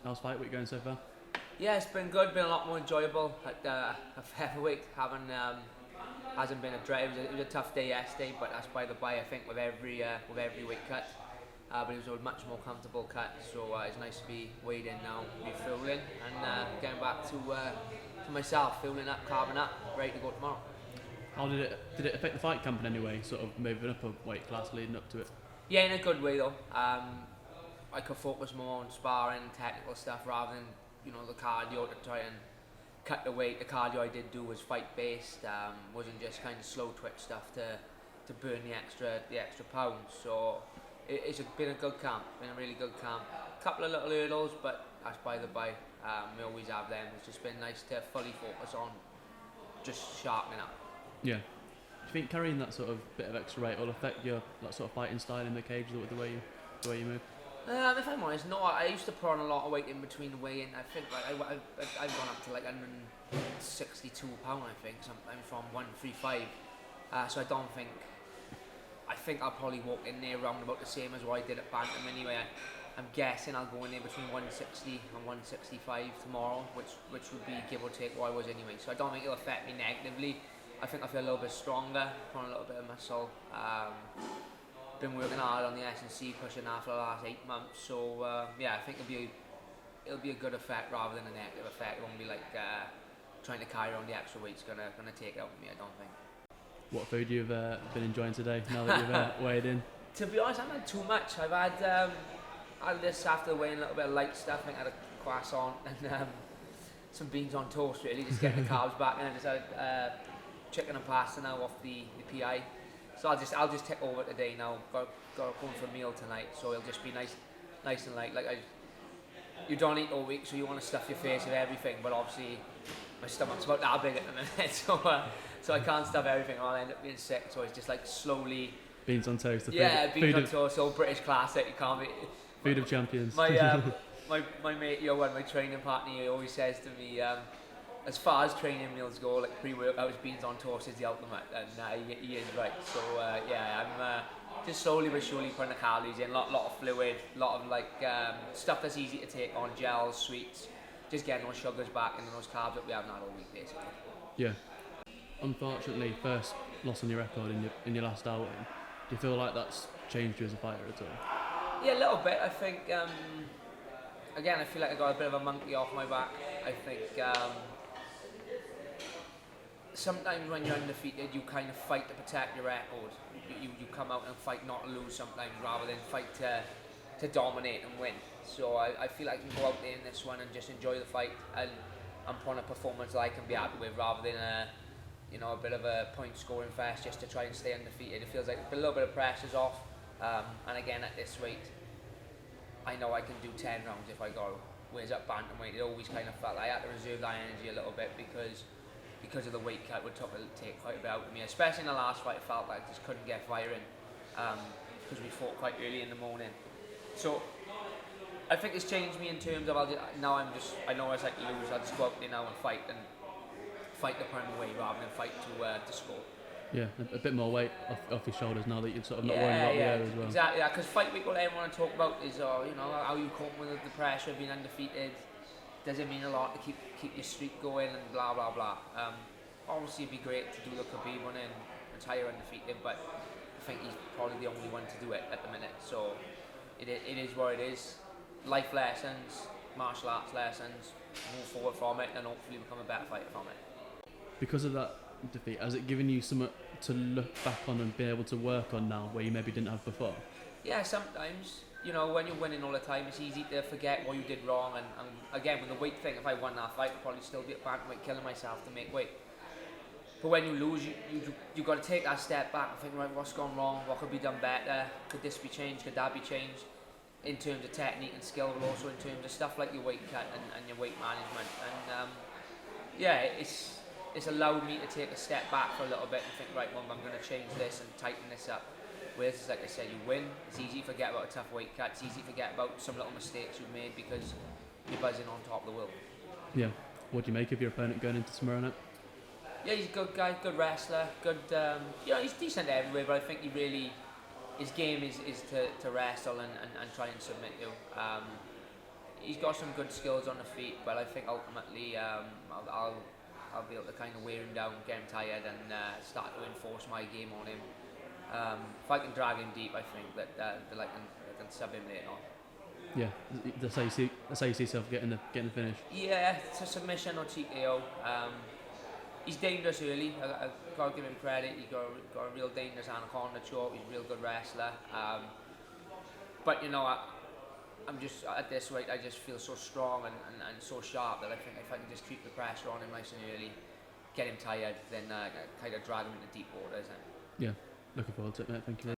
How's fight week going so far? Yeah, it's been good. Been a lot more enjoyable at featherweight. Hasn't been a drive. It was a tough day yesterday, but that's by the by. I think with every weight cut, but it was a much more comfortable cut. So it's nice to be weighed in now, be fueling, and getting back to myself, fueling up, carving up, ready to go tomorrow. How did it affect the fight camp in any way? Sort of moving up a weight class leading up to it. Yeah, in a good way though. I could focus more on sparring, technical stuff rather than the cardio to try and cut the weight. The cardio I did do was fight based. Wasn't just kind of slow twitch stuff to burn the extra pounds. So it's been a good camp. Been a really good camp. Couple of little hurdles, but that's by the by. We always have them. It's just been nice to fully focus on just sharpening up. Yeah. Do you think carrying that sort of bit of extra weight will affect your that sort of fighting style in the cage, the way you move? If I'm honest, no. I used to put on a lot of weight in between the weigh-in. I think I've gone up to like 162 pound. I think sometimes from 135. So I think I'll probably walk in there around about the same as what I did at Bantam anyway. I'm guessing I'll go in there between 160 and 165 tomorrow, which would be give or take what I was anyway. So I don't think it'll affect me negatively. I think I feel a little bit stronger, put on a little bit of muscle. Been working hard on the S&C, pushing that for the last 8 months. So I think it'll be a good effect rather than a negative effect. It won't be like trying to carry on the extra weight's gonna take it out of me. I don't think. What food you've been enjoying today now that you've weighed in? To be honest, I haven't had too much. I've had this after weighing a little bit of light stuff. I think I had a croissant and some beans on toast. Really, just getting the carbs back, and I just had chicken and pasta now off the PI. So I'll just take over today now. Got going for a meal tonight, so it'll just be nice and light. You don't eat all week, so you want to stuff your face with everything. But obviously, my stomach's about that big at the minute, so I can't stuff everything, or I'll end up being sick. So it's just like slowly. Beans on toast. Beans on toast. Old British classic. You can't be. Food of champions. My mate, Johan, my training partner, he always says to me. As far as training meals go, like pre-workout, beans on toast is the ultimate, and he is right. So I'm just slowly but surely putting the calories in, lot of fluid, lot of stuff that's easy to take on, gels, sweets, just getting those sugars back and those carbs that we haven't had all week basically. Yeah. Unfortunately, first loss on your record in your last outing. Do you feel like that's changed you as a fighter at all? Yeah, a little bit. I think again, I feel like I got a bit of a monkey off my back. I think. Sometimes when you're undefeated, you kind of fight to protect your record. You come out and fight not to lose sometimes, rather than fight to dominate and win. So I feel like I can go out there in this one and just enjoy the fight and put on a performance that I can be happy with, rather than a bit of a point scoring fest just to try and stay undefeated. It feels like a little bit of pressure's off. And again, at this weight, I know I can do 10 rounds if I go. Whereas at bantamweight, it always kind of felt like I had to reserve that energy a little bit because of the weight cut would take quite a bit out of me. Especially in the last fight, I felt like I just couldn't get firing because we fought quite early in the morning. So I think it's changed me in terms of I know I it's like lose. I'll just go out there now and fight the primary way rather than fight to score. Yeah, a bit more weight off your shoulders now that you're sort of not worrying about the air as well. Exactly. Yeah, because fight week, what everyone want to talk about is how you cope with the pressure of being undefeated. Does it mean a lot to keep your streak going and blah blah blah. Obviously it'd be great to do the Khabib one and retire undefeated, but I think he's probably the only one to do it at the minute. So it is what it is. Life lessons, martial arts lessons, move forward from it and hopefully become a better fighter from it. Because of that defeat, has it given you something to look back on and be able to work on now where you maybe didn't have before? Yeah, sometimes. When you're winning all the time, it's easy to forget what you did wrong. And again, with the weight thing, if I won that fight, I'd probably still be at bantamweight killing myself to make weight. But when you lose, you got to take that step back and think, right, what's gone wrong? What could be done better? Could this be changed? Could that be changed? In terms of technique and skill, but also in terms of stuff like your weight cut and your weight management. And it's allowed me to take a step back for a little bit and think, right, well, I'm going to change this and tighten this up. Whereas, like I said, you win, it's easy to forget about a tough weight cut, it's easy to forget about some little mistakes you've made because you're buzzing on top of the world. Yeah. What do you make of your opponent going into tomorrow night? Yeah, he's a good guy, good wrestler, good. He's decent everywhere, but I think his game is to wrestle and try and submit you. he's got some good skills on the feet, but I think ultimately I'll be able to kind of wear him down, get him tired, and start to enforce my game on him. If I can drag him deep, I think that I can sub him later on. Yeah, that's how you see yourself getting the finish. Yeah, it's a submission or TKO. He's dangerous early. I gotta give him credit. He got a real dangerous anaconda choke. He's a real good wrestler. But you know, I'm just at this rate. I just feel so strong and so sharp that I think if I can just keep the pressure on him nice and early, get him tired, then kind of drag him into deep waters. Yeah, looking forward to it, mate. Thank you.